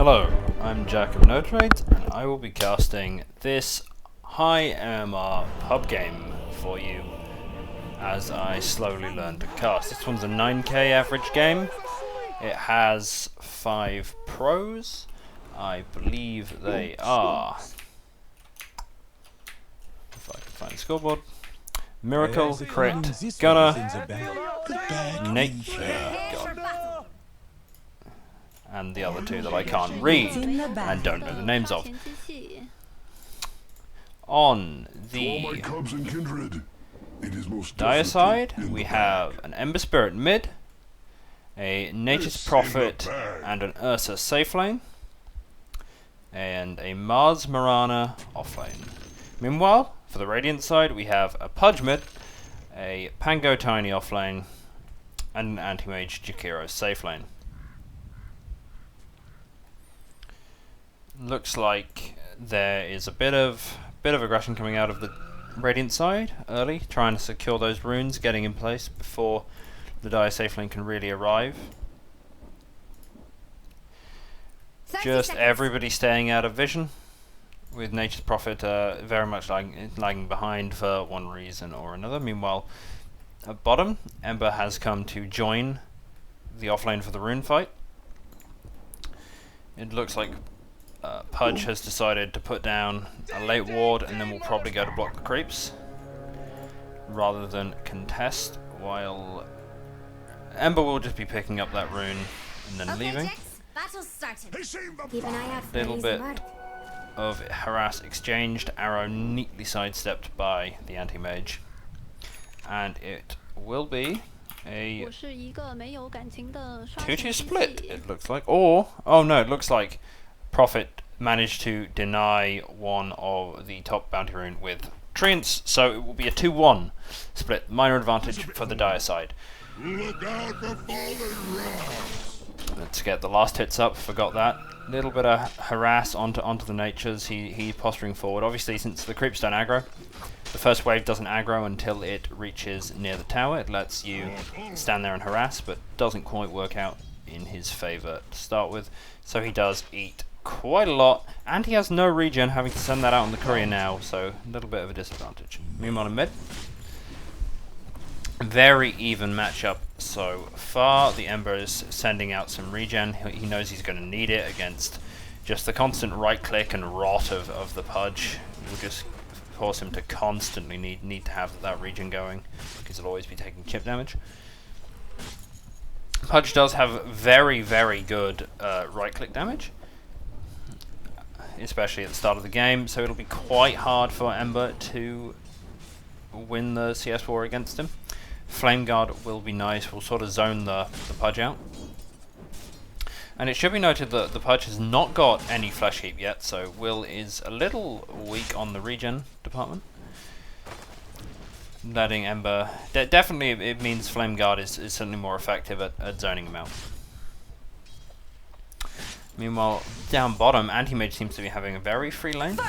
Hello, I'm Jack of NoTrades, and I will be casting this high MMR pub game for you as I slowly learn to cast. This one's a 9k average game. It has 5 pros. I believe they are, if I can find the scoreboard, Miracle, Crit, Gunnar, Nature, God, and the other two that I can't read and don't know the names of. On the dire side, we have an Ember Spirit mid, a Nature's Prophet and an Ursa safe lane, and a Mars Marana off lane. Meanwhile, for the Radiant side, we have a Pudge mid, a Pango Tiny off lane, and an Antimage Jakiro safe lane. Looks like there is a bit of aggression coming out of the Radiant side early, trying to secure those runes, getting in place before the dire safe lane can really arrive. Just everybody staying out of vision, with Nature's Prophet very much lagging behind for one reason or another. Meanwhile, at bottom, Ember has come to join the offlane for the rune fight. It looks like Pudge has decided to put down a late ward, and then we'll probably go to block the creeps rather than contest, while Ember will just be picking up that rune and then leaving. Little bit of harass exchanged, arrow neatly sidestepped by the Antimage, and it will be a 2-2 split, it looks like. Or, oh no, it looks like Prophet managed to deny one of the top bounty rune with Treants, so it will be a 2-1 split. Minor advantage for the dire side. Let's get the last hits up, forgot that. Little bit of harass onto the Natures, he's posturing forward. Obviously, since the creeps don't aggro, the first wave doesn't aggro until it reaches near the tower. It lets you stand there and harass, but doesn't quite work out in his favour to start with. So he does eat quite a lot, and he has no regen, having to send that out on the courier now, so a little bit of a disadvantage. Meanwhile in mid, very even matchup so far. The Ember is sending out some regen. He knows he's going to need it against just the constant right click and rot of the Pudge. It will just force him to constantly need to have that regen going, because he'll always be taking chip damage. Pudge does have very good right click damage, especially at the start of the game, so it'll be quite hard for Ember to win the CS war against him. Flame Guard will be nice, we'll sort of zone the Pudge out. And it should be noted that the Pudge has not got any Flesh Heap yet, so Will is a little weak on the regen department. Letting Ember, definitely it means Flame Guard is certainly more effective at zoning him out. Meanwhile, down bottom, Antimage seems to be having a very free lane.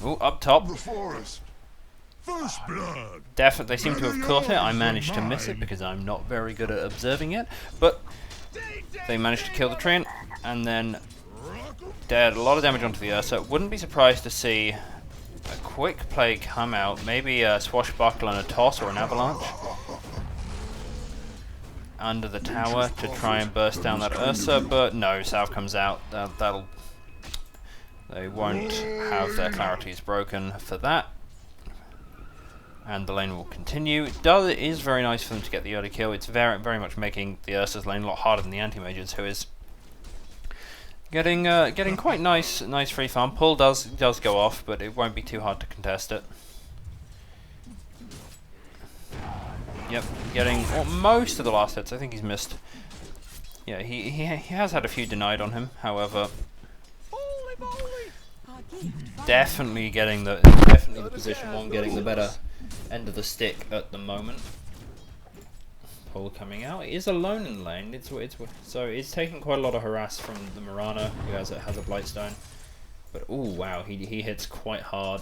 Ooh, up top. They seem to have caught it. I managed to miss it because I'm not very good at observing it. But they managed to kill the Treant, and then did a lot of damage onto the Ursa. Wouldn't be surprised to see a quick play come out. Maybe a swashbuckle and a toss or an avalanche under the tower to try and burst down that Ursa, but no, Salve comes out. They won't have their clarities broken for that, and the lane will continue. It is very nice for them to get the early kill. It's very much making the Ursa's lane a lot harder than the Antimage's, who is getting quite nice free farm. Pull does go off, but it won't be too hard to contest it. Yep, getting most of the last hits. I think he's missed. Yeah, he has had a few denied on him. However, definitely the position one, getting the better end of the stick at the moment. Pull coming out. He is alone in the lane. So it's taking quite a lot of harass from the Marana, who has a Blightstone. But oh wow, he hits quite hard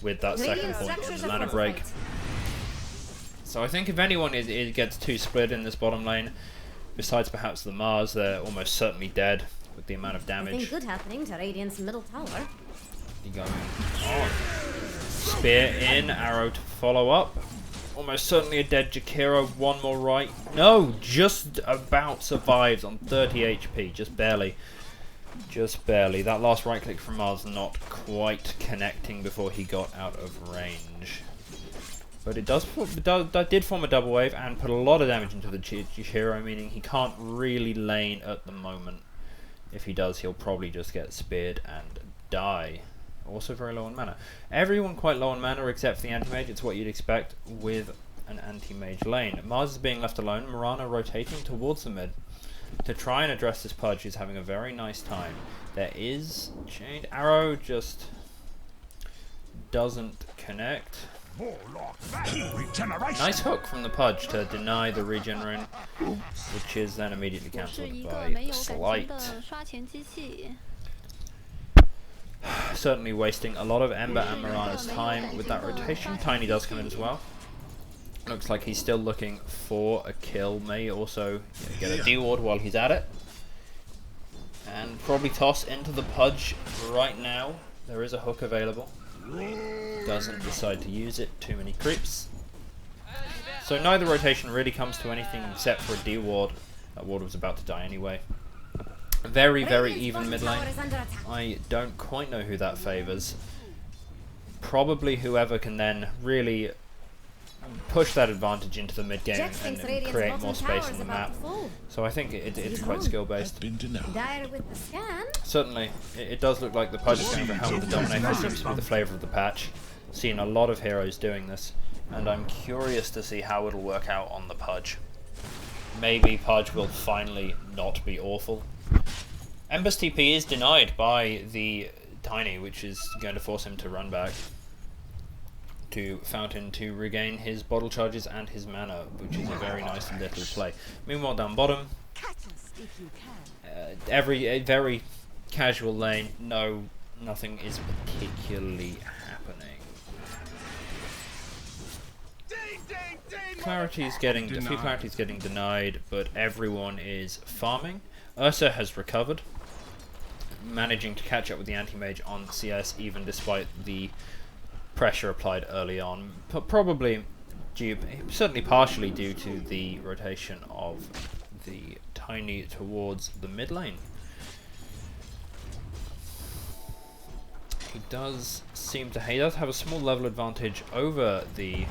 with that second point in the mana break. So I think if anyone it gets too split in this bottom lane, besides perhaps the Mars, they're almost certainly dead with the amount of damage. Nothing good happening to Radiant's middle tower. He going on. Spear in, arrow to follow up. Almost certainly a dead Jakiro. One more right. No, just about survives on 30 HP. Just barely. Just barely. That last right click from Mars not quite connecting before he got out of range. But it did form a double wave and put a lot of damage into the Jakiro, meaning he can't really lane at the moment. If he does, he'll probably just get speared and die. Also very low on mana. Everyone quite low on mana except for the Antimage. It's what you'd expect with an Anti-Mage lane. Mars is being left alone. Mirana rotating towards the mid to try and address this Pudge. He's having a very nice time. There is Chained Arrow, just doesn't connect. Nice hook from the Pudge to deny the regen, which is then immediately cancelled by the Slight. Certainly wasting a lot of Ember and Mirana's time with that rotation. Tiny does come in as well. Looks like he's still looking for a kill. May also get a D-ward while he's at it. And probably toss into the Pudge right now. There is a hook available. Doesn't decide to use it. Too many creeps. So neither rotation really comes to anything except for a D-ward. That ward was about to die anyway. Very, very even mid lane. I don't quite know who that favours. Probably whoever can then really push that advantage into the mid game and create more space on the map. So I think it's quite skill based. Certainly, it does look like the Pudge is going for Helm of the Dominator. Seems to be the flavour of the patch. Seen a lot of heroes doing this, and I'm curious to see how it'll work out on the Pudge. Maybe Pudge will finally not be awful. Ember's TP is denied by the Tiny, which is going to force him to run back to Fountain to regain his bottle charges and his mana, which is a very nice little play. Meanwhile, down bottom, a very casual lane. No, nothing is particularly happening. Clarity's getting a few clarity's getting denied, but everyone is farming. Ursa has recovered, managing to catch up with the Anti-Mage on CS even despite the pressure applied early on. Probably due, certainly partially due to the rotation of the Tiny towards the mid lane. He does have a small level advantage over the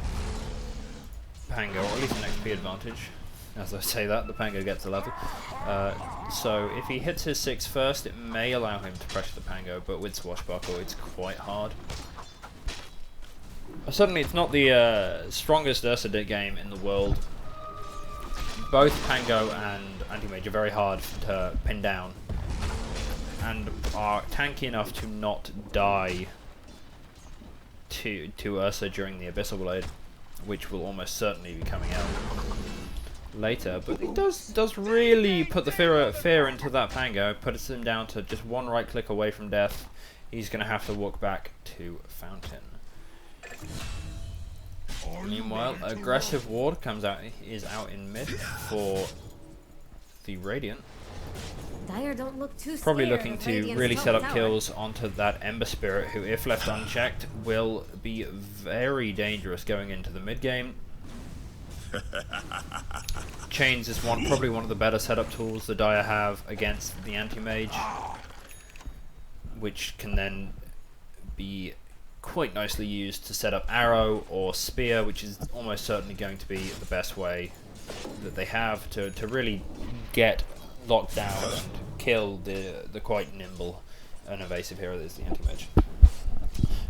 Pango, or at least an XP advantage. As I say that, the Pango gets a level. So if he hits his 6 first, it may allow him to pressure the Pango, but with Swashbuckle it's quite hard. Certainly it's not the strongest Ursa game in the world. Both Pango and Antimage are very hard to pin down, and are tanky enough to not die to Ursa during the Abyssal Blade, which will almost certainly be coming out later. But it does really put the fear into that Pango, puts him down to just one right click away from death. He's going to have to walk back to Fountain. Meanwhile, aggressive ward is out in mid for the Radiant. Probably looking to really set up kills onto that Ember Spirit, who, if left unchecked, will be very dangerous going into the mid game. Chains is probably one of the better setup tools the Dire have against the Anti-Mage, which can then be quite nicely used to set up Arrow or Spear, which is almost certainly going to be the best way that they have to really get locked down and kill the quite nimble and evasive hero that is the Antimage.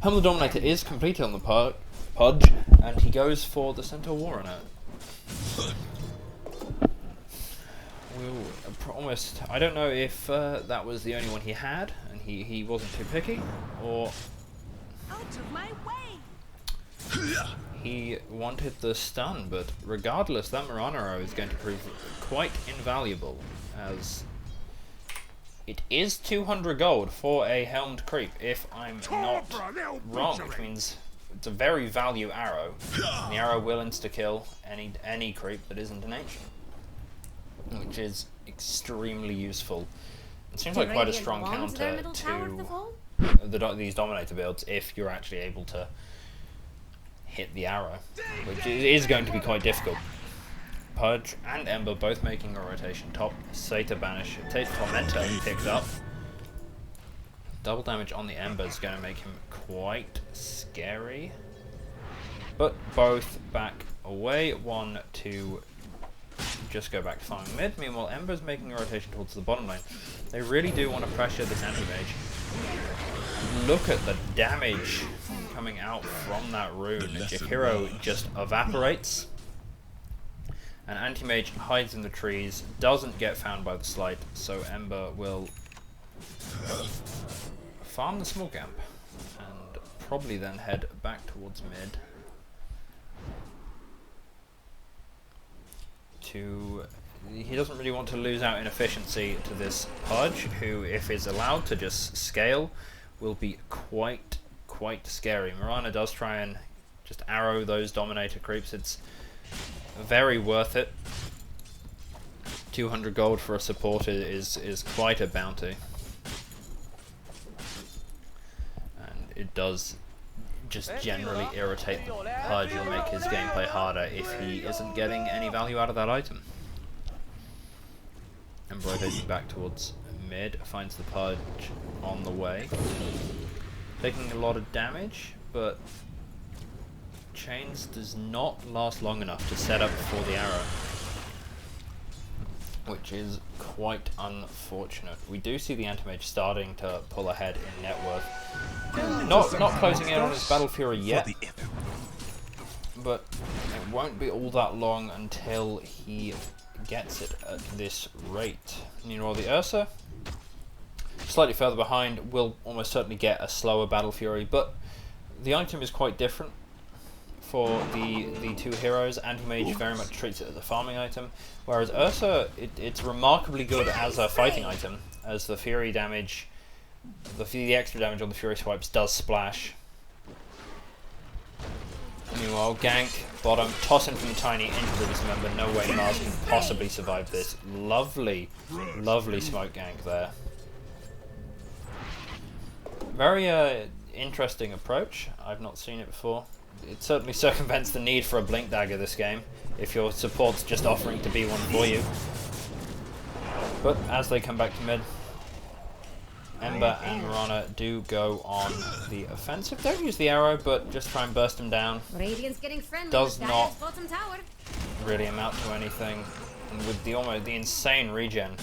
Helm of the Dominator is completed on the Pudge, and he goes for the Centaur Warrener. I don't know if that was the only one he had, and he wasn't too picky, or out of my way. He wanted the stun, but regardless, that Mirana arrow is going to prove quite invaluable, as it is 200 gold for a helmed creep, if I'm not wrong, which means it's a very value arrow, and the arrow will insta-kill any creep that isn't an ancient, which is extremely useful It seems Do like quite a Radiant strong want their counter middle tower to to fall? these Dominator builds if you're actually able to hit the arrow, which is going to be quite difficult. Pudge and Ember both making a rotation top. Satyr banish. Tormentor picked up. Double damage on the Ember is going to make him quite scary. But both back away. 1, 2, just go back to farming mid. Meanwhile, Ember's making a rotation towards the bottom lane. They really do want to pressure this Antimage. Look at the damage coming out from that rune. Your hero just evaporates. And Antimage hides in the trees, doesn't get found by the Slight, so Ember will farm the small camp and probably then head back towards mid he doesn't really want to lose out in efficiency to this Pudge, who, if is allowed to just scale, will be quite scary. Mirana does try and just arrow those Dominator creeps. It's very worth it. 200 gold for a supporter is quite a bounty. And it does just generally irritate the Pudge and make his gameplay harder if he isn't getting any value out of that item. And rotating back towards mid, finds the Pudge on the way. Taking a lot of damage, but Chains does not last long enough to set up for the arrow, which is quite unfortunate. We do see the Antimage starting to pull ahead in net worth. Not closing in on his Battle Fury yet, but it won't be all that long until he gets it at this rate. Meanwhile, the Ursa, slightly further behind, will almost certainly get a slower Battle Fury, but the item is quite different for the two heroes. Antimage very much treats it as a farming item, whereas Ursa, it's remarkably good as a fighting item, as the Fury damage, the extra damage on the Fury swipes does splash. Meanwhile, gank, bottom, toss in from the Tiny into the Dismember. No way Mars can possibly survive this. Lovely smoke gank there. Very interesting approach. I've not seen it before. It certainly circumvents the need for a Blink Dagger this game, if your support's just offering to be one for you. But as they come back to mid, Ember and Mirana do go on the offensive. Don't use the arrow, but just try and burst him down. Radiant's getting friendly. Does not bottom tower. really amount to anything. And with the insane regen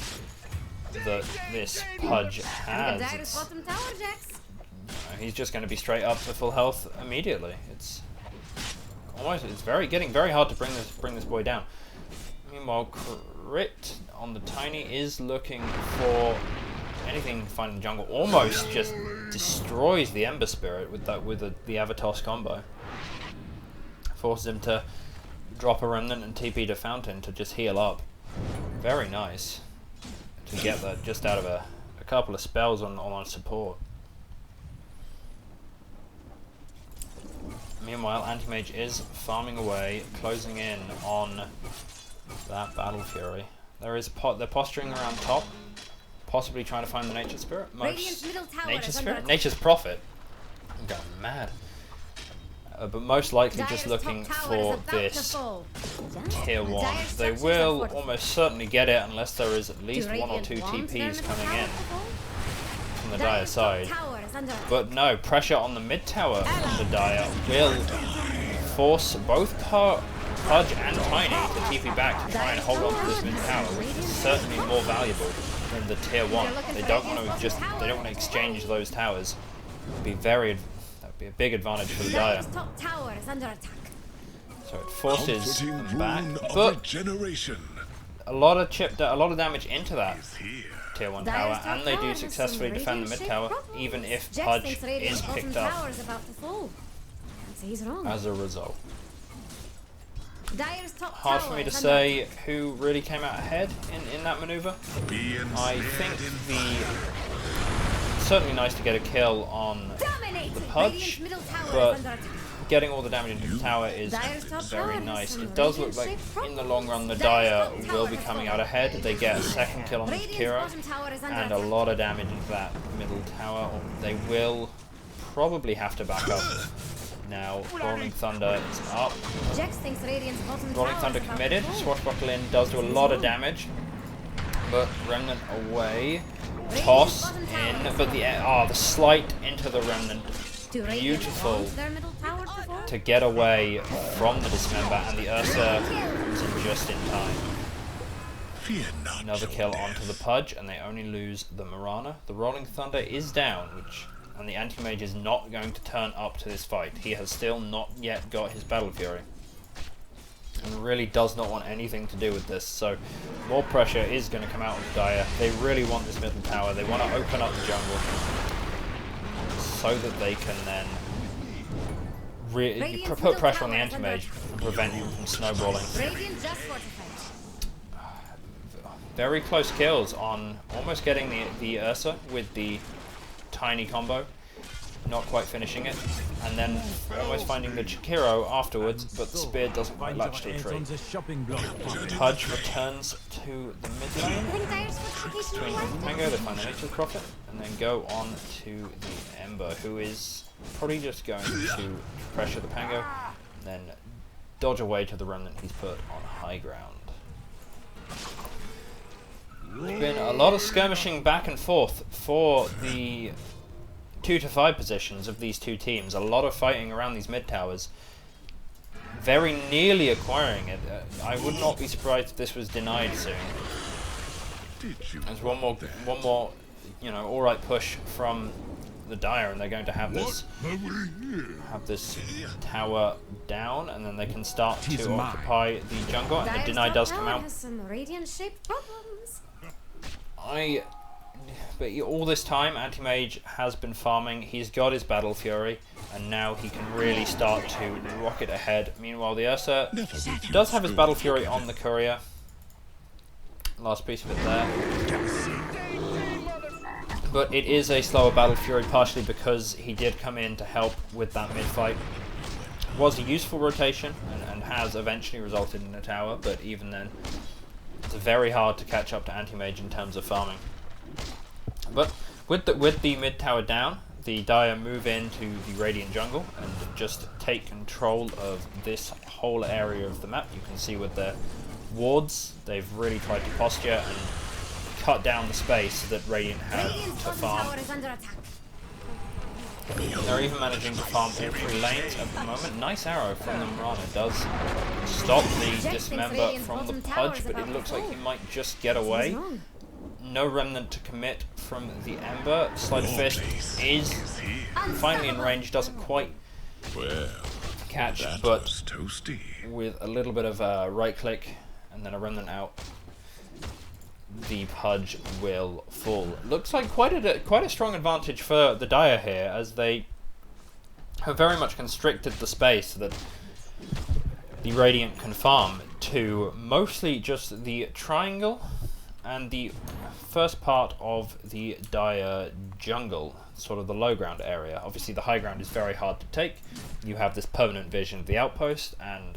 that this Pudge has, Bottom tower, Jax. he's just going to be straight up to full health immediately. It's getting very hard to bring this boy down. Meanwhile, Crit on the Tiny is looking for anything to find in the jungle. Almost just destroys the Ember Spirit with the Avatos combo. Forces him to drop a Remnant and TP to Fountain to just heal up. Very nice to get that just out of a couple of spells on support. Meanwhile, Antimage is farming away, closing in on that Battle Fury. They're posturing around top, possibly trying to find the Nature Spirit. Nature's Prophet. I'm going mad. But most likely just looking for this tier 1. They will almost certainly get it unless there is at least 1 or 2 TPs coming in from the Dire side. But no, pressure on the mid tower from the Dire will force both Pudge and Tiny to TP back to try and hold on to this mid tower, which is certainly more valuable than the tier 1. They don't want to exchange those towers. It'd be a big advantage for the Dire. So it forces them back, but a lot of damage into that tier 1 tower, and they do successfully defend the mid tower, even if Pudge is picked up as a result. Hard for me to say who really came out ahead in that maneuver. I think certainly nice to get a kill on the Pudge, but getting all the damage into the tower is very nice. It does look like in the long run the Dire will be coming out ahead. They get a second kill on the Kira and a lot of damage into that middle tower. They will probably have to back up. Now, Rolling Thunder is up. Rolling Thunder committed. Swashbuckling does do a lot of damage. But Remnant away. Toss in. But the slight into the Remnant. Beautiful to get away from the Dismember. And the Ursa comes in just in time. Another kill onto the Pudge. And they only lose the Marana. The Rolling Thunder is down, and the Antimage is not going to turn up to this fight. He has still not yet got his Battle Fury. And really does not want anything to do with this. So more pressure is going to come out of Dire. They really want this middle tower. They want to open up the jungle so that they can then put pressure on the Antimage and prevent him from snowballing. Very close kills on almost getting the Ursa with the tiny combo, not quite finishing it, and then almost finding the Chikiro afterwards, but the spear doesn't quite latch to the tree. Pudge returns to the mid lane between Pango. They find the Nature's Prophet and then go on to the Ember, who is probably just going to pressure the Pango, then dodge away to the Remnant he's put on high ground. There's been a lot of skirmishing back and forth for the 2 to 5 positions of these two teams. A lot of fighting around these mid towers. Very nearly acquiring it. I would not be surprised if this was denied soon. There's one more, alright push from the Dire, and they're going to have this tower down, and then they can start to occupy the jungle. And the deny does come out. But all this time, Antimage has been farming. He's got his Battle Fury, and now he can really start to rocket ahead. Meanwhile, the Ursa does have his Battle Fury on the Courier. Last piece of it there. But it is a slower Battle Fury, partially because he did come in to help with that mid-fight. Was a useful rotation, and has eventually resulted in a tower, but even then, it's very hard to catch up to Antimage in terms of farming. But with the mid tower down, the Dire move into the Radiant jungle and just take control of this whole area of the map. You can see with their wards, they've really tried to posture and cut down the space that Radiant have to farm. They're even managing to farm all 3 lanes at the moment. Nice arrow from the Marana. Does stop the Dismember from the Pudge, but it looks like he might just get away. No Remnant to commit from the Ember. Sleight of Fist is finally in range, doesn't quite catch, but with a little bit of a right click and then a Remnant out, the Pudge will fall. Looks like quite a strong advantage for the Dire here, as they have very much constricted the space that the Radiant can farm to mostly just the triangle and the first part of the Dire jungle, sort of the low ground area. Obviously the high ground is very hard to take. You have this permanent vision of the outpost, and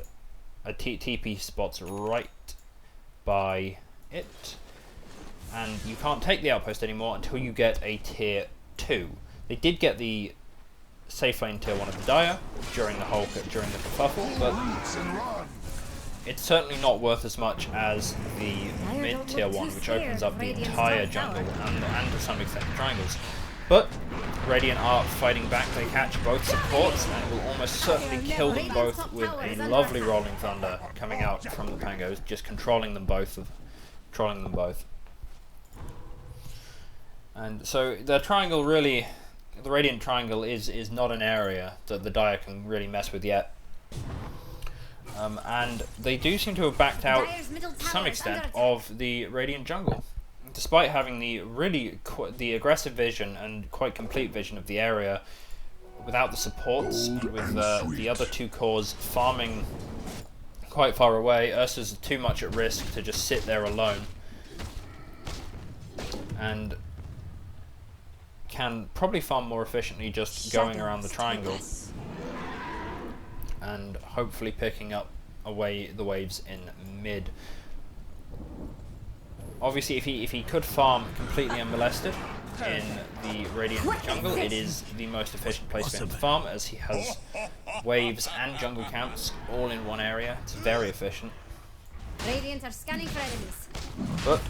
a TP spot's right by it, and you can't take the outpost anymore until you get a tier 2. They did get the safe lane tier 1 of the Dire during the kerfuffle, but it's certainly not worth as much as the mid tier 1, which opens up the entire jungle and to some extent the triangles. But Radiant are fighting back. They catch both supports and will almost certainly kill them both with a lovely Rolling Thunder coming out from the Pangos, just controlling them both. And so the triangle really, the Radiant triangle is not an area that the Dire can really mess with yet. And they do seem to have backed out to some extent of the Radiant jungle, despite having the aggressive vision and quite complete vision of the area without the supports, and with the other 2 cores farming quite far away. Ursa's too much at risk to just sit there alone, and can probably farm more efficiently just going around the triangle. and hopefully picking up away the waves in mid. Obviously, if he could farm completely unmolested in the Radiant jungle, it is the most efficient place for him to farm, as he has waves and jungle camps all in one area. It's very efficient. Radiant are scanning for enemies. But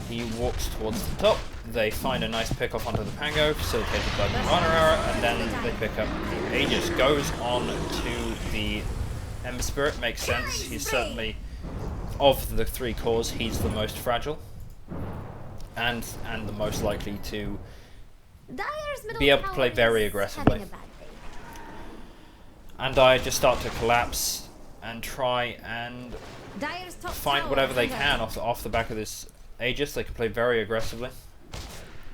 he walks towards the top. They find a nice pick off onto the Pango, facilitated by the Runner Arrow, and then they pick up the Aegis. Goes on to the Ember Spirit. Makes sense. He's certainly, of the 3 cores, he's the most fragile, and the most likely to be able to play very aggressively. And I just start to collapse and try and find whatever they can off the back of this Aegis. They can play very aggressively,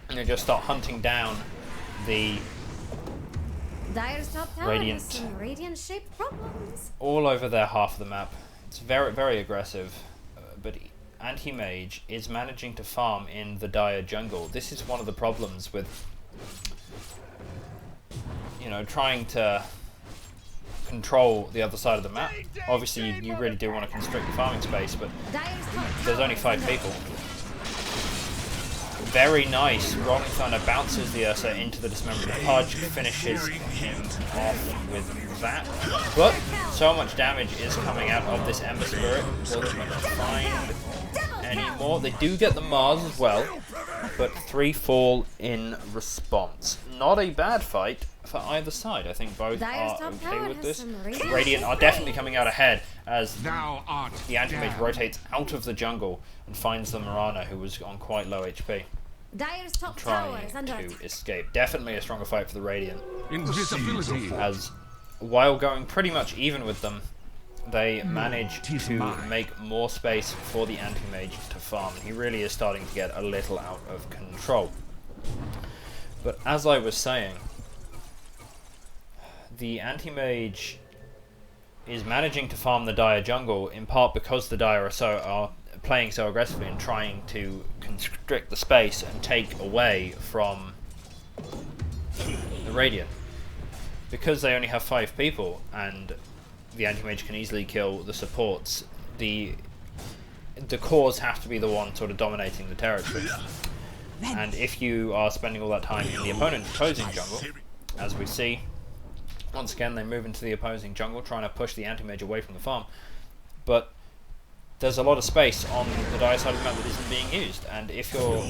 and they just start hunting down the Radiant shaped problems all over their half of the map. It's very, very aggressive, but Antimage is managing to farm in the Dire jungle. This is one of the problems with, you know, trying to control the other side of the map. Obviously, you really do want to constrict the farming space, but there's only 5 people. Very nice. Rolling Thunder bounces the Ursa into the Dismemberment Pudge, finishes him off with that. But so much damage is coming out of this Ember Spirit. Doesn't find any more. They do get the Mars as well, but 3 fall in response. Not a bad fight for either side. I think both are okay with this. Radiant are definitely coming out ahead as the Antimage rotates out of the jungle and finds the Mirana, who was on quite low HP, trying to escape. Definitely a stronger fight for the Radiant, as while going pretty much even with them, they manage to make more space for the Antimage to farm. He really is starting to get a little out of control. But as I was saying, the Antimage is managing to farm the Dire jungle, in part because the Dire are playing so aggressively and trying to constrict the space and take away from the Radiant. Because they only have 5 people and the Antimage can easily kill the supports, the cores have to be the one sort of dominating the territory. And if you are spending all that time in the opponent's opposing jungle, as we see, once again they move into the opposing jungle trying to push the Antimage away from the farm, but there's a lot of space on the Dire side of the map that isn't being used, and if you're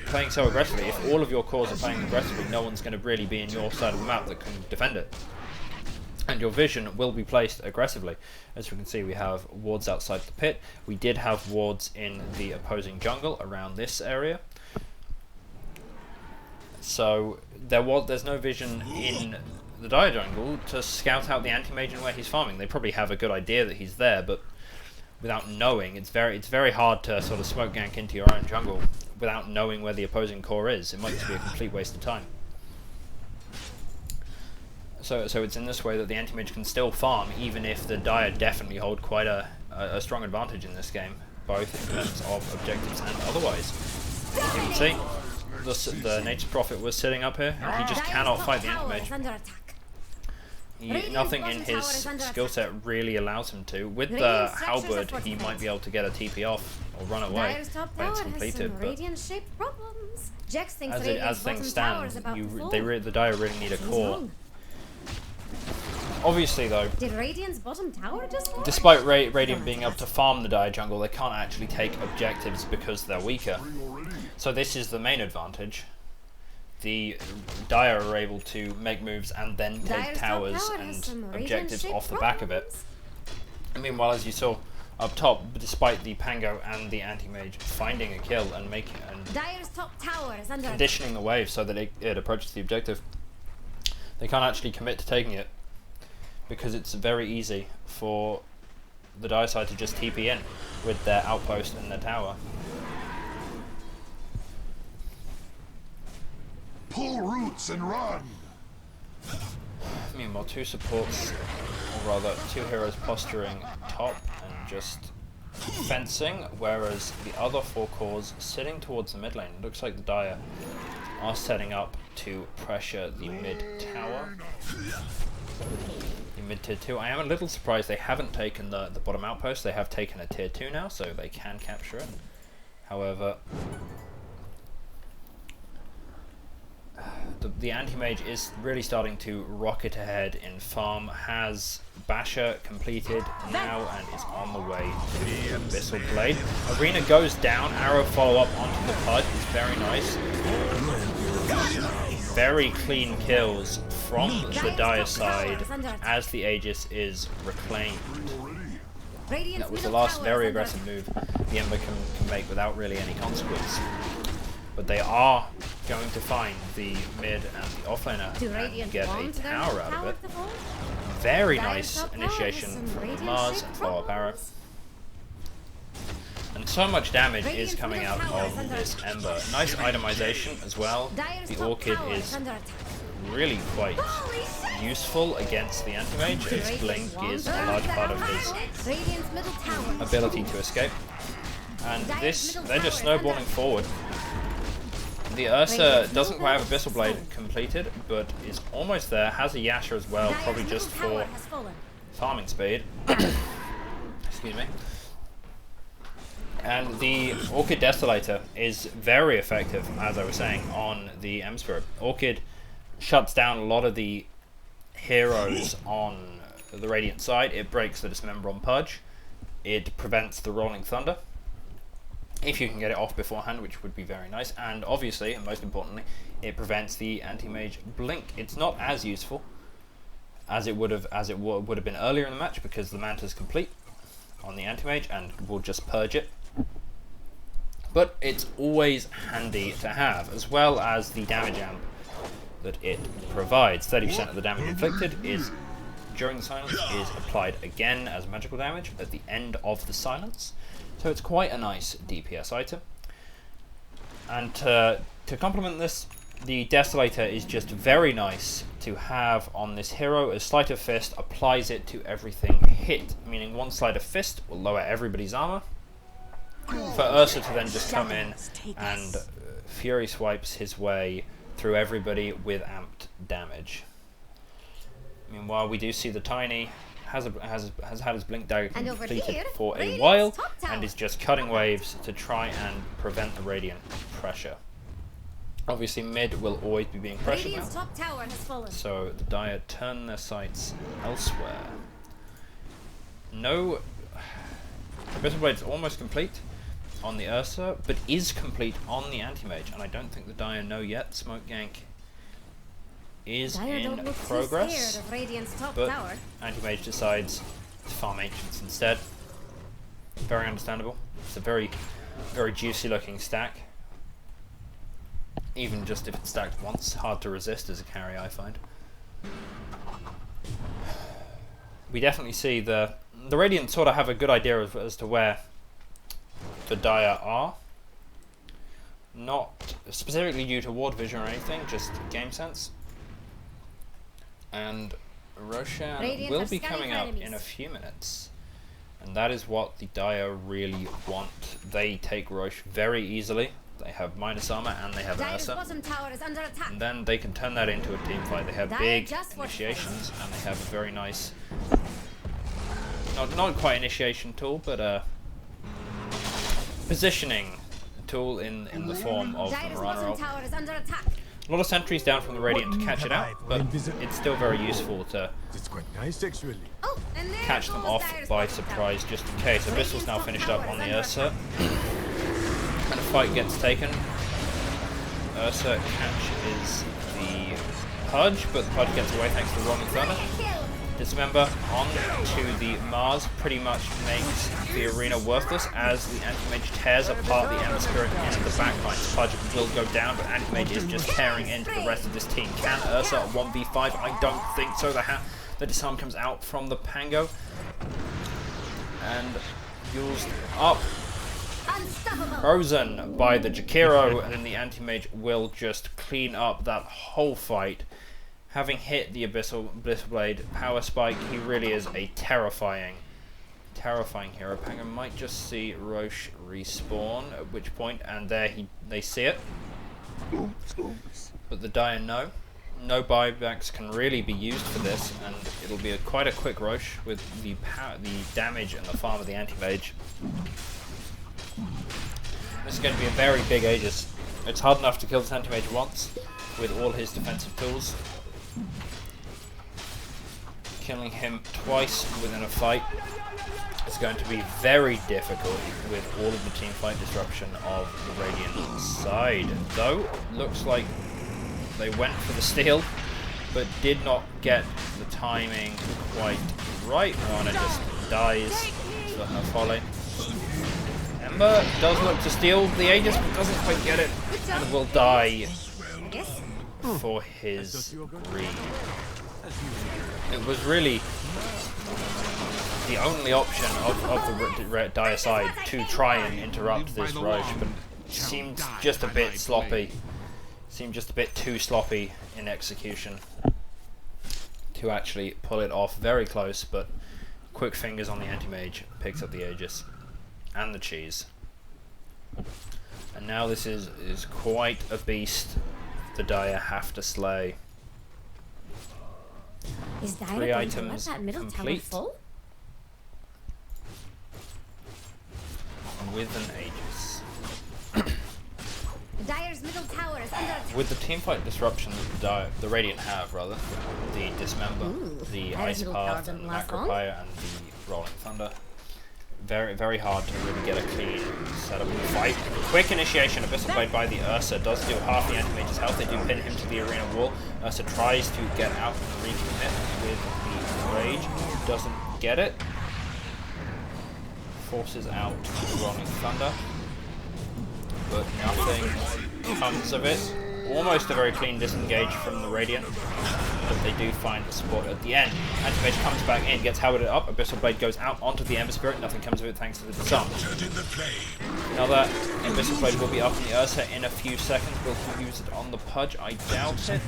playing so aggressively, if all of your cores are playing aggressively, no one's going to really be in your side of the map that can defend it. And your vision will be placed aggressively. As we can see, we have wards outside the pit. We did have wards in the opposing jungle around this area. So there's no vision in the Dire jungle to scout out the Antimage and where he's farming. They probably have a good idea that he's there, but without knowing, it's very hard to sort of smoke gank into your own jungle without knowing where the opposing core is. It might just be a complete waste of time. So it's in this way that the Antimage can still farm, even if the Dire definitely hold quite a strong advantage in this game, both in terms of objectives and otherwise. As you can see, the Nature's Prophet was sitting up here, and he just cannot fight the Antimage. Nothing in his skill set really allows him to. With the Halberd, he might be able to get a TP off or run away when it's completed, but as things stand, the Dire really need a core. Obviously though, despite Radiant being able to farm the Dire jungle, they can't actually take objectives because they're weaker. So this is the main advantage. The Dire are able to make moves and then take towers and objectives off the back of it. Meanwhile, as you saw up top, despite the Pango and the Antimage finding a kill and conditioning the wave so that it approaches the objective, they can't actually commit to taking it, because it's very easy for the Dire side to just TP in with their outpost and their tower. Pull roots and run! Meanwhile, 2 supports, or rather 2 heroes posturing top and just fencing, whereas the other 4 cores sitting towards the mid lane. It looks like the Dire are setting up to pressure the mid tower. mid tier 2. I am a little surprised they haven't taken the bottom outpost. They have taken a tier 2 now, so they can capture it. However, the Antimage is really starting to rocket ahead in farm. Has Basher completed now and is on the way to the Abyssal Blade. Arena goes down, arrow follow up onto the Pudge is very nice. Very clean kills from the Dire side as the Aegis is reclaimed. That was the last very aggressive move the Ember can make without really any consequence. But they are going to find the mid and the offlaner and get a tower out of it. Very nice initiation from Mars and follow-up arrow. And so much damage is coming out of this Ember. Nice itemization as well. The Orchid is really quite useful against the Antimage, as Blink is a large part of his ability to escape. And this, they're just snowballing forward. The Ursa doesn't quite have Abyssal Blade completed, but is almost there. Has a Yasha as well, probably just for farming speed. Excuse me. And the Orchid Desolator is very effective, as I was saying, on the M-Spirit. Orchid shuts down a lot of the heroes on the Radiant side. It breaks the Dismember on Pudge. It prevents the Rolling Thunder, if you can get it off beforehand, which would be very nice. And obviously, and most importantly, it prevents the Anti-Mage Blink. It's not as useful as it would have been earlier in the match, because the Manta's complete on the Anti-Mage and will just purge it. But it's always handy to have, as well as the damage amp that it provides. 30% of the damage inflicted is during the silence is applied again as magical damage at the end of the silence. So it's quite a nice DPS item. And to complement this, the Desolator is just very nice to have on this hero, as Sleight of Fist applies it to everything hit, meaning one Sleight of Fist will lower everybody's armor. For Ursa to then just come in and Fury swipes his way through everybody with amped damage. Meanwhile, we do see the Tiny has had his Blink Dagger completed for a while and is just cutting waves to try and prevent the Radiant pressure. Obviously mid will always be being pressured now, so the Dire turn their sights elsewhere. No, Abyssal Blade is almost complete on the Ursa, but is complete on the Anti-Mage, and I don't think the Dire know yet. Smoke Gank is in progress, but Anti-Mage decides to farm Ancients instead. Very understandable. It's a very, very juicy looking stack. Even just if it's stacked once, hard to resist as a carry, I find. We definitely see the Radiant sort of have a good idea as to where the Dire are. Not specifically due to ward vision or anything, just game sense. And Roshan will be coming up in a few minutes. And that is what the Dire really want. They take Roche very easily. They have minus armor and they have Ursa. And then they can turn that into a team fight. They have big initiations and they have a very nice, not quite initiation tool, but a positioning tool in the form of the Marana. A lot of sentries down from the Radiant to catch it out, but it's still very useful to catch them off by surprise just in case. Abyssal's now finished up on the Ursa. And a fight gets taken. Ursa catches the Pudge, but the Pudge gets away thanks to the Rolling Thunder. Dismember on to the Mars pretty much makes the arena worthless as the Antimage tears apart the Ember Spirit into the backlines. Pudge will go down, but Antimage is just tearing into the rest of this team. Can Ursa 1v5? I don't think so. The disarm comes out from the Pango and used up. Frozen by the Jakiro, and then the Antimage will just clean up that whole fight. Having hit the Abyssal Blade Power Spike, he really is a terrifying hero. Pango might just see Roche respawn, at which point, and there they see it. But the Dire know. no buybacks can really be used for this, and it'll be quite a quick rush with the damage and the farm of the Antimage. This is going to be a very big Aegis. It's hard enough to kill this Antimage once with all his defensive tools. Killing him twice within a fight is going to be very difficult with all of the teamfight disruption of the Radiant side. Though, looks like they went for the steal, but did not get the timing quite right. Marana just dies to her folly. Ember does look to steal the Aegis, but doesn't quite get it, and will die for his greed. It was really the only option of the dire side to try and interrupt this rush, but it seemed just a bit sloppy. Seemed just a bit too sloppy in execution to actually pull it off. Very close, but quick fingers on the Antimage picks up the Aegis and the cheese. And now this is quite a beast the Dire have to slay. Is Dire 3 going to items let that middle tower complete full? with an Aegis. Dire's middle tower is under attack. With the teamfight disruption that the Radiant have, rather, the Dismember, the Dire's Ice middle Path, tower and doesn't the last long. Macropire, and the Rolling Thunder. Very, very hard to really get a clean setup of the fight. Quick initiation, Abyssal Blade by the Ursa does deal half the Antimage's health. They do pin him to the arena wall. Ursa tries to get out and recommit with the Rage. Doesn't get it. Forces out the Rolling Thunder. But nothing comes of it. Almost a very clean disengage from the Radiant, but they do find the support at the end. Antimage comes back in, gets helmeted up, Abyssal Blade goes out onto the Ember Spirit, nothing comes of it thanks to the disarm. Now that Abyssal Blade will be up in the Ursa in a few seconds, will he use it on the Pudge? I doubt it.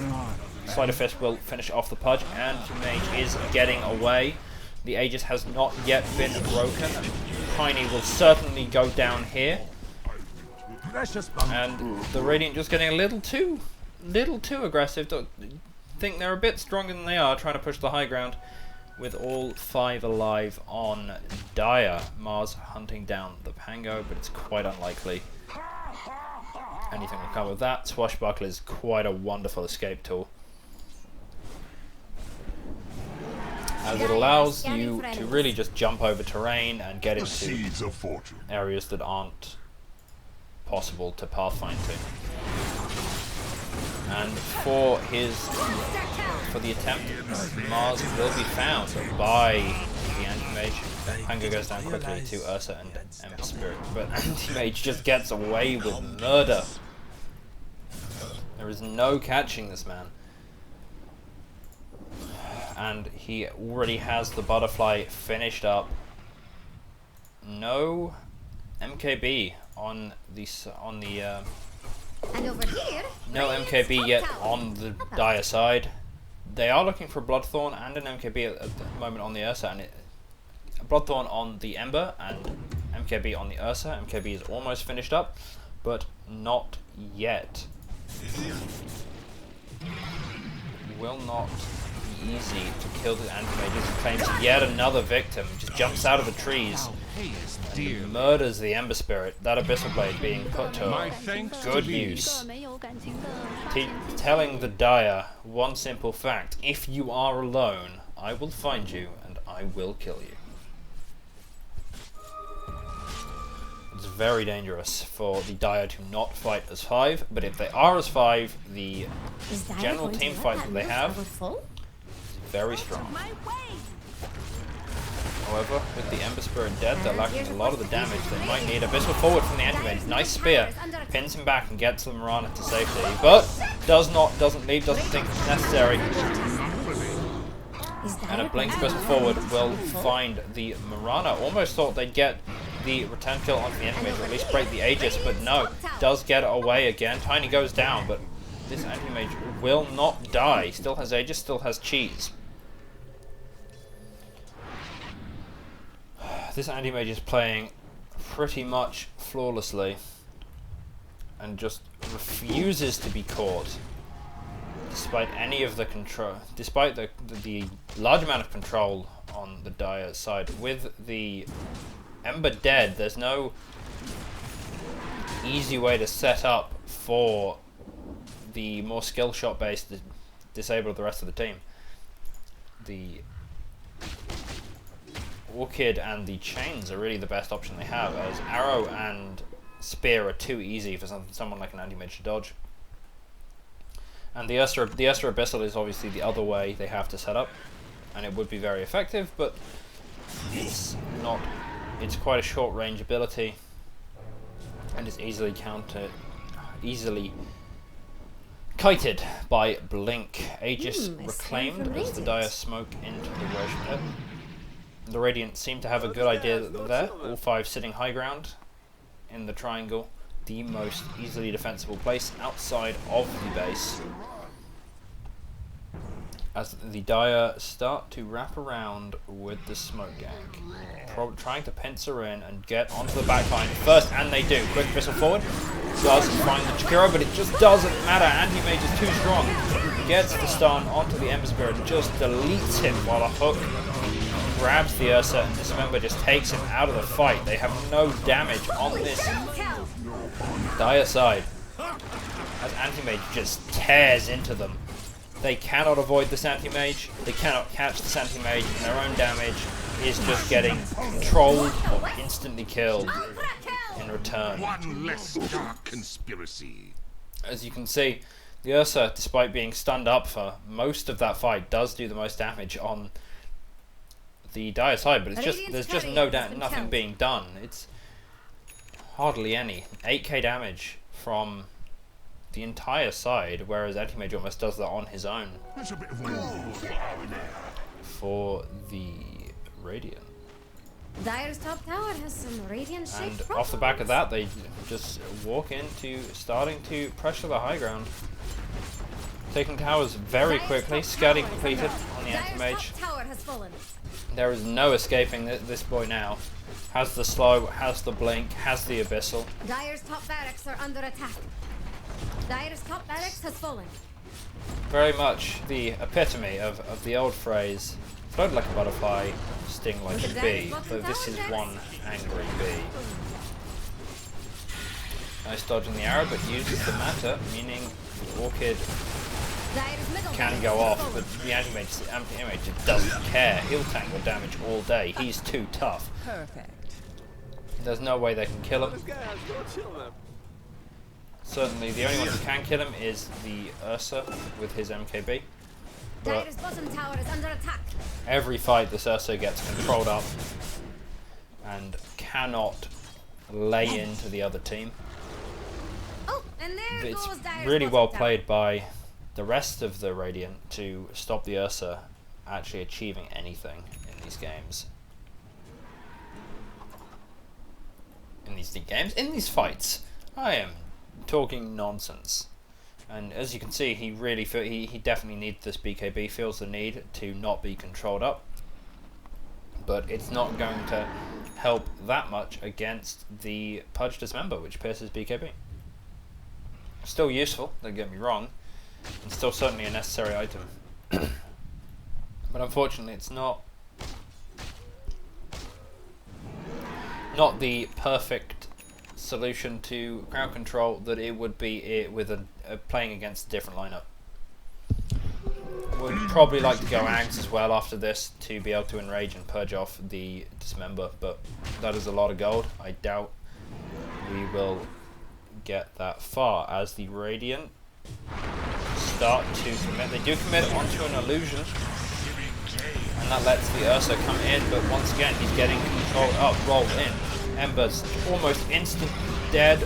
Sleight of Fist will finish off the Pudge, and Antimage is getting away. The Aegis has not yet been broken. Tiny will certainly go down here. And the Radiant just getting a little too aggressive. Don't think they're a bit stronger than they are, trying to push the high ground with all 5 alive on Dire. Mars hunting down the Pango, but it's quite unlikely anything will come of that. Swashbuckler is quite a wonderful escape tool, as it allows you to really just jump over terrain and get into areas that aren't possible to pathfind to. And for the attempt, Mars will be found by the Antimage. Pango goes down quickly to Ursa and Ember Spirit, but Antimage just gets away with murder. There is no catching this man. And he already has the butterfly finished up. No MKB on the And over here, no MKB yet on the Dire side. They are looking for Bloodthorn and an MKB at the moment on the Ursa, and Bloodthorn on the Ember and MKB on the Ursa. MKB is almost finished up, but not yet. Will not be easy to kill the Antimage. He claims yet another victim. Just jumps out of the trees. And murders the Ember Spirit. That Abyssal Blade being put to good use. Telling the Dire one simple fact: if you are alone, I will find you and I will kill you. It's very dangerous for the Dire to not fight as 5, but if they are as 5, the general team fight that they have is very strong. However, with the Ember Spirit dead, they're lacking a lot of the damage. They might need Abyssal forward from the Antimage. Nice spear, pins him back and gets the Marana to safety, but doesn't leave, doesn't think it's necessary. And a blink Abyssal forward will find the Marana. Almost thought they'd get the return kill onto the Antimage, or at least break the Aegis, but no, does get away again. Tiny goes down, but this Antimage will not die. Still has Aegis, still has cheese. This Antimage is playing pretty much flawlessly and just refuses to be caught, despite any of the control, despite the large amount of control on the Dire side, with the Ember dead, there's no easy way to set up for the more skill shot based disable the rest of the team. The Orchid and the Chains are really the best option they have, as Arrow and Spear are too easy for someone like an Antimage to dodge. And the Ursa Abyssal is obviously the other way they have to set up, and it would be very effective, but it's not. It's quite a short range ability, and it's easily kited by Blink. Aegis reclaimed as the Dire smoke into the Roche pit. The Radiant seem to have a good idea there, all 5 sitting high ground in the triangle, the most easily defensible place outside of the base. As the Dire start to wrap around with the smoke gang, trying to pincer in and get onto the backline first, and they do. Quick pistol forward, does find the Chikiro, but it just doesn't matter. Antimage is too strong. Gets the stun onto the Ember Spirit and just deletes him, while a hook grabs the Ursa and Dismember just takes him out of the fight. They have no damage on this Dire side, as Antimage just tears into them. They cannot avoid this Antimage, they cannot catch this Antimage, and their own damage is just getting controlled or instantly killed in return. One less dark conspiracy. As you can see, the Ursa, despite being stunned up for most of that fight, does do the most damage on the Dire side, but it's just there's just nothing being done. It's hardly any. 8k damage from the entire side, whereas Antimage almost does that on his own. That's a bit of For the Radiant. Dire's top tower has some radiant shape. And off the back of that, they just walk into starting to pressure the high ground. Taking towers very quickly. Scouting completed on the Antimage. There is no escaping this boy now. Has the slow, has the blink, has the abyssal. Dire's top barracks are under attack. Dire's top barracks has fallen. Very much the epitome of the old phrase, float like a butterfly, sting like a bee, but this is one angry bee. Nice dodging the arrow, but uses the matter, meaning the Orchid can go off, but the Antimage just doesn't care. He'll tank the damage all day. He's too tough. Perfect. There's no way they can kill him. Certainly, the only one who can kill him is the Ursa with his MKB. But Dire's bottom tower is under attack. every fight, this Ursa gets controlled up and cannot lay into the other team. Oh, and there It's goes Dire's really bottom well tower. played by the rest of the Radiant to stop the Ursa actually achieving anything in these games. In these fights, I am talking nonsense. And as you can see, he really he definitely needs this BKB, feels the need to not be controlled up. But it's not going to help that much against the Pudge Dismember, which pierces BKB. Still useful, don't get me wrong, and still certainly a necessary item. But unfortunately it's not the perfect solution to crowd control that it would be with playing against a different lineup. Would probably like to go Ags as well after this to be able to enrage and purge off the Dismember, but that is a lot of gold. I doubt we will get that far as the Radiant start to commit. They do commit onto an illusion, and that lets the Ursa come in, but once again he's getting controlled up, rolled in. Ember's almost instantly dead,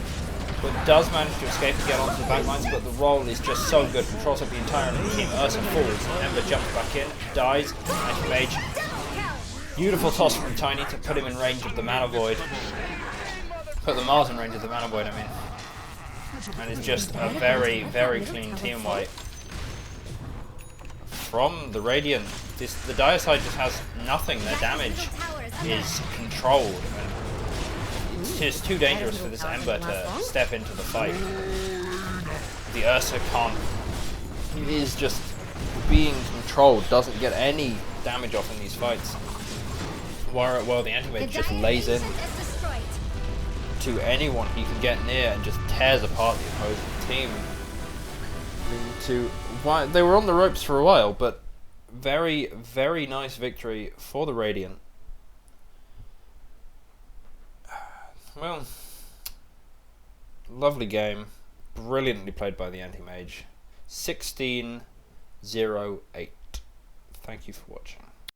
but does manage to escape and get onto the backlines, but the roll is just so good, controls up the entire enemy team. Ursa falls, Ember jumps back in, dies, Antimage. Beautiful toss from Tiny to put him in range of the Mana Void. Put the Mars in range of the Mana Void, I mean. And it's just a very, very clean team wipe. From the Radiant, the Dire side just has nothing. Their damage is controlled. And it's just too dangerous for this Ember to step into the fight. The Ursa can't He is just being controlled, doesn't get any damage off in these fights. While the Antimage just lays in to anyone he can get near and just tears apart the opposing team. They were on the ropes for a while, but very, very nice victory for the Radiant. Well, lovely game. Brilliantly played by the Antimage. 16-0-8. Thank you for watching.